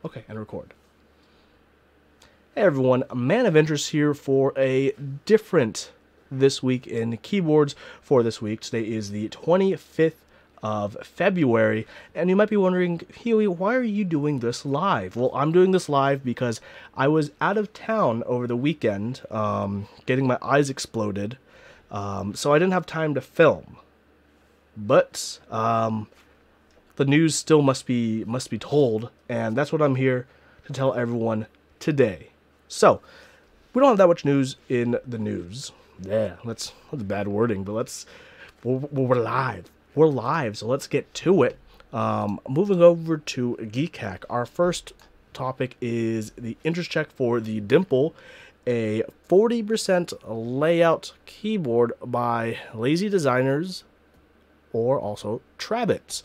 Okay, and record. Hey everyone, Man of Interest here for a different This Week in Keyboards for this week. Today is the 25th of February, and you might be wondering, Huey, why are you doing this live? Well, I'm doing this live because I was out of town over the weekend, getting my eyes exploded, so I didn't have time to film. But the news still must be told, and that's what I'm here to tell everyone today. So, we don't have that much news in the news. Yeah, that's bad wording, but we're live. We're live, so let's get to it. Moving over to Geek Hack, our first topic is the interest check for the Dimple, a 40% layout keyboard by Lazy Designers, or also Trabbits.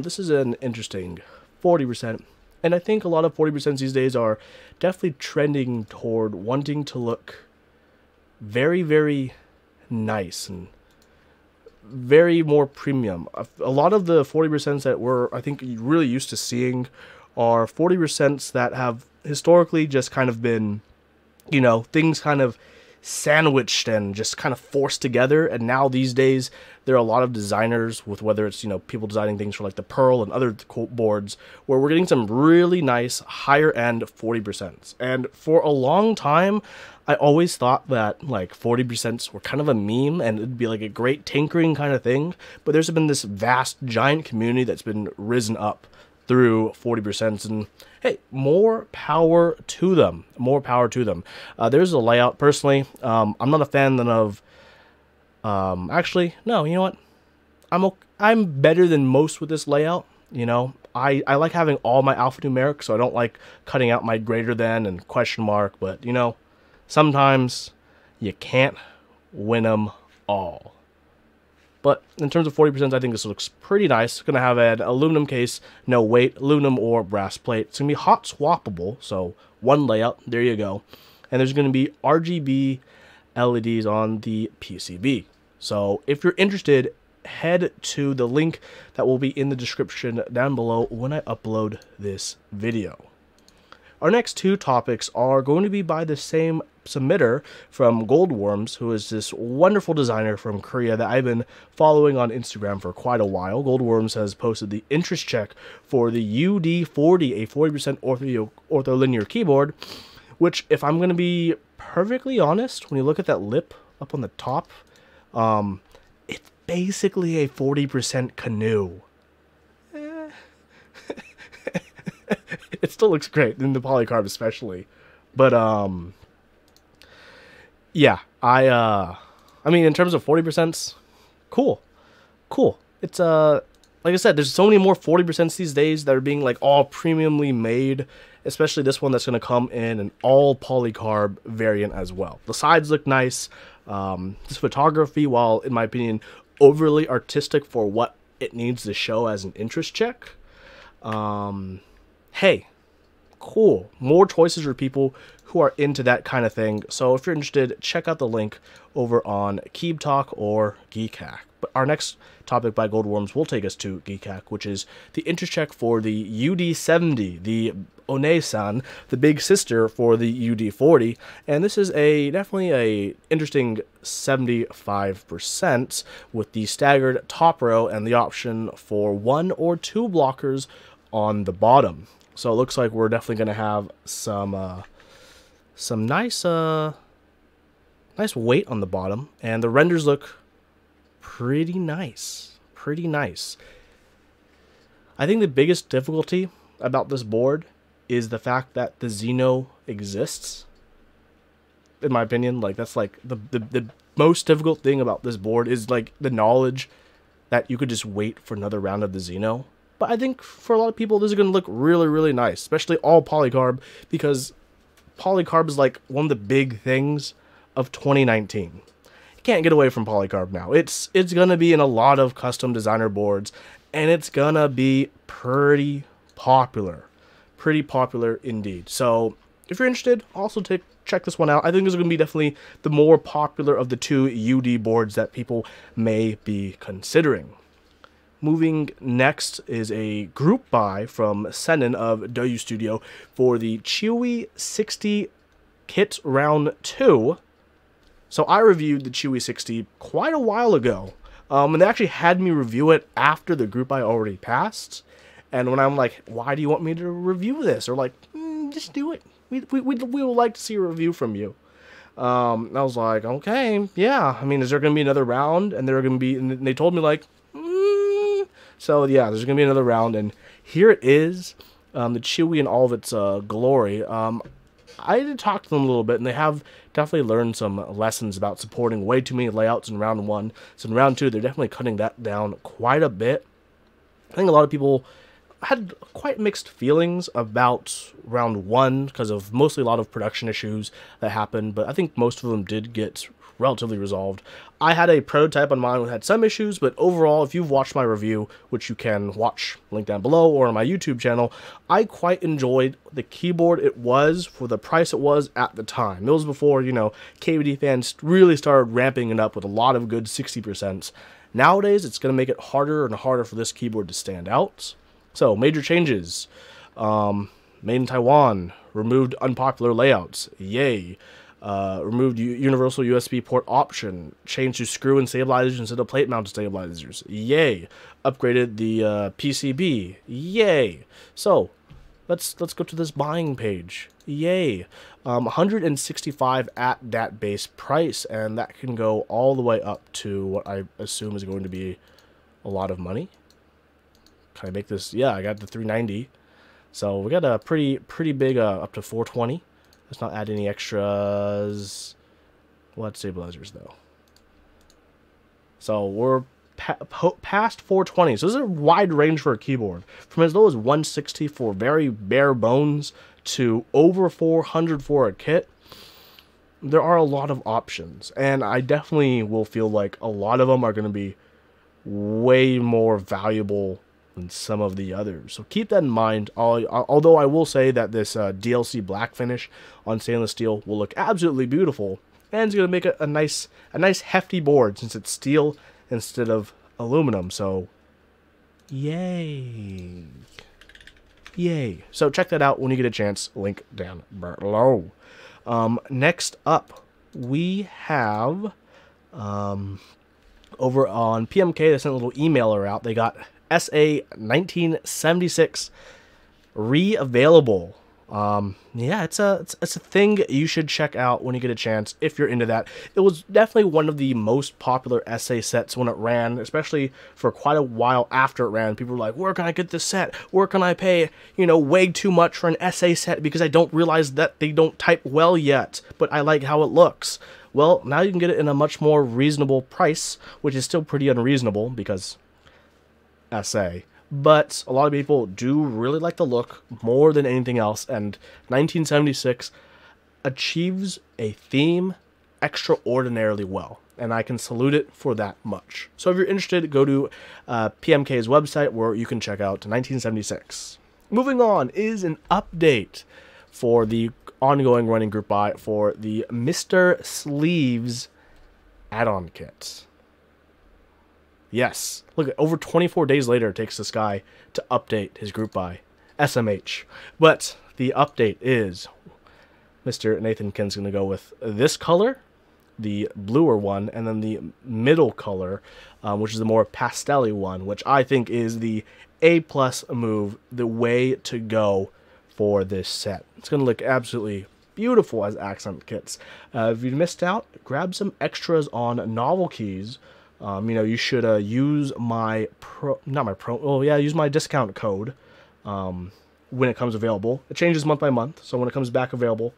This is an interesting 40%. And I think a lot of 40% these days are definitely trending toward wanting to look very, very nice and very more premium. A lot of the 40% that we're, I think, really used to seeing are 40% that have historically just kind of been, you know, things kind of sandwiched and just kind of forced together. And now these days there are a lot of designers, with whether it's, you know, people designing things for like the Pearl and other boards, where we're getting some really nice higher end 40%. And for a long time I always thought that like 40% were kind of a meme and it'd be like a great tinkering kind of thing, but there's been this vast giant community that's been risen up through 40%, and hey, more power to them. More power to them. There's a layout. Personally, I'm not a fan of. Actually, no. You know what? I'm better than most with this layout. You know, I like having all my alphanumeric, so I don't like cutting out my greater than and question mark. But you know, sometimes you can't win them all. But in terms of 40%, I think this looks pretty nice. It's going to have an aluminum case, no weight, aluminum or brass plate. It's going to be hot swappable, so one layout, there you go. And there's going to be RGB LEDs on the PCB. So if you're interested, head to the link that will be in the description down below when I upload this video. Our next two topics are going to be by the same submitter from Goldworms, who is this wonderful designer from Korea that I've been following on Instagram for quite a while. Goldworms has posted the interest check for the UD40, a 40% ortholinear keyboard, which, if I'm going to be perfectly honest, when you look at that lip up on the top, it's basically a 40% canoe. It still looks great, in the polycarb especially. But, yeah, I mean, in terms of 40%, cool. It's, like I said, there's so many more 40% these days that are being, like, all premiumly made, especially this one that's going to come in an all polycarb variant as well. The sides look nice. This photography, while, in my opinion, overly artistic for what it needs to show as an interest check, hey, cool. More choices for people who are into that kind of thing. So if you're interested, check out the link over on Keeb Talk or Geek Hack. But our next topic by Goldworms will take us to Geek Hack, which is the interest check for the UD70, the One-san, the big sister for the UD40. And this is definitely a interesting 75% with the staggered top row and the option for 1 or 2 blockers on the bottom. So it looks like we're definitely going to have some nice nice weight on the bottom, and the renders look pretty nice. I think the biggest difficulty about this board is the fact that the Xeno exists. In my opinion, like, that's like the most difficult thing about this board is like the knowledge that you could just wait for another round of the Xeno. But I think for a lot of people, this is going to look really, really nice, especially all polycarb, because polycarb is like one of the big things of 2019. You can't get away from polycarb now. It's going to be in a lot of custom designer boards, and it's going to be pretty popular. Pretty popular indeed. So if you're interested, also check this one out. I think this is going to be definitely the more popular of the two UD boards that people may be considering. Moving next is a group buy from Senan of Doyu Studio for the Chiwi60 Kit Round 2. So I reviewed the Chiwi60 quite a while ago, and they actually had me review it after the group buy already passed. And when I'm like, why do you want me to review this? They're like, just do it. We would like to see a review from you. I was like, okay, yeah. I mean, is there going to be another round? And they're going to be, and they told me like, so yeah, there's going to be another round, and here it is, the Chewy in all of its glory. I did talk to them a little bit, and they have definitely learned some lessons about supporting way too many layouts in round 1. So in round 2, they're definitely cutting that down quite a bit. I think a lot of people had quite mixed feelings about round 1 because of mostly a lot of production issues that happened, but I think most of them did get relatively resolved. I had a prototype on mine that had some issues, but overall, if you've watched my review, which you can watch, link down below, or on my YouTube channel, I quite enjoyed the keyboard it was for the price it was at the time. It was before, you know, KVD fans really started ramping it up with a lot of good 60%. Nowadays, it's going to make it harder and harder for this keyboard to stand out. So, major changes. Made in Taiwan. Removed unpopular layouts. Yay. Removed universal USB port option. Changed to screw in stabilizers instead of plate mounted stabilizers. Yay. Upgraded the PCB. Yay. So, let's go to this buying page. Yay. 165 at that base price, and that can go all the way up to what I assume is going to be a lot of money. Can I make this? Yeah, I got the 390. So we got a pretty big up to 420. Let's not add any extras. We'll add stabilizers though. So we're past 420. So this is a wide range for a keyboard, from as low as 160 for very bare bones to over 400 for a kit. There are a lot of options, and I definitely will feel like a lot of them are going to be way more valuable than some of the others. So keep that in mind. Although I will say that this DLC black finish on stainless steel will look absolutely beautiful, and it's going to make a nice hefty board since it's steel instead of aluminum. So yay. Yay. So check that out when you get a chance. Link down below. Next up, we have over on PMK, they sent a little emailer out. They got SA1976 re-available. Yeah, it's a thing you should check out when you get a chance if you're into that. It was definitely one of the most popular SA sets when it ran, especially for quite a while after it ran. People were like, where can I get this set? Where can I pay, you know, way too much for an SA set because I don't realize that they don't type well yet, but I like how it looks. Well, now you can get it in a much more reasonable price, which is still pretty unreasonable because SA. But a lot of people do really like the look more than anything else, and 1976 achieves a theme extraordinarily well, and I can salute it for that much. So if you're interested, go to PMK's website where you can check out 1976. Moving on is an update for the ongoing running group buy for the Mr. Sleeves add-on kit. Yes, look, over 24 days later it takes this guy to update his group buy, SMH. But the update is Mr. Nathan Kin's going to go with this color, the bluer one, and then the middle color, which is the more pastel-y one, which I think is the A+ move, the way to go for this set. It's going to look absolutely beautiful as accent kits. If you missed out, grab some extras on novel keys. You know, you should use my use my discount code when it comes available. It changes month by month, so when it comes back available,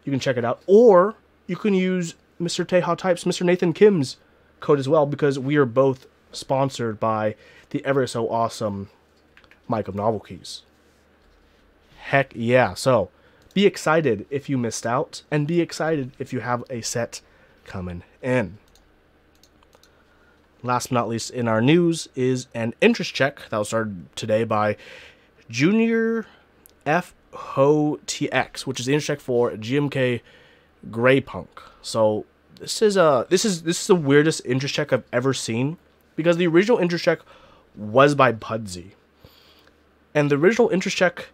you can check it out. Or you can use Mr. Teha Types, Mr. Nathan Kim's code as well, because we are both sponsored by the ever so awesome Mike of Novel Keys. Heck yeah. So be excited if you missed out, and be excited if you have a set coming in. Last but not least in our news is an interest check that was started today by Junior FOTX, which is the interest check for GMK Gray Punk. So this is the weirdest interest check I've ever seen, because the original interest check was by Pudsey. And the original interest check,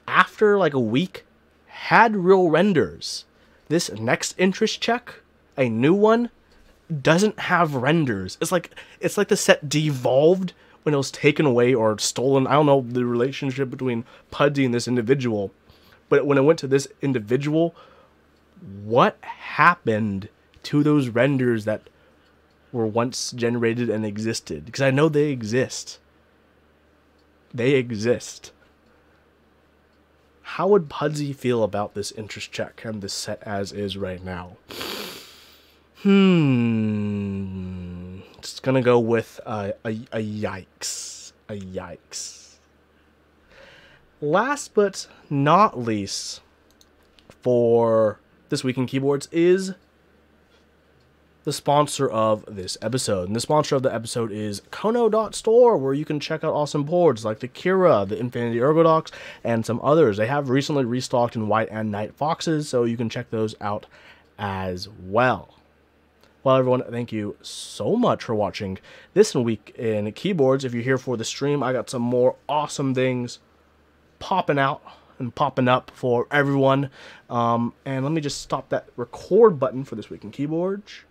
after like a week, had real renders. This next interest check, a new one, doesn't have renders. It's like the set devolved when it was taken away or stolen. I don't know the relationship between Pudsey and this individual, but when it went to this individual, what happened to those renders that were once generated and existed? Because I know they exist. They exist. How would Pudsey feel about this interest check and this set as is right now? Just gonna go with a yikes. A yikes. Last but not least for This Week in Keyboards is the sponsor of this episode. And the sponsor of the episode is Kono.store, where you can check out awesome boards like the Kira, the Infinity Ergodox, and some others. They have recently restocked in white and night foxes, so you can check those out as well. Well, everyone, thank you so much for watching This Week in Keyboards. If you're here for the stream, I got some more awesome things popping out and popping up for everyone. And let me just stop that record button for This Week in Keyboards.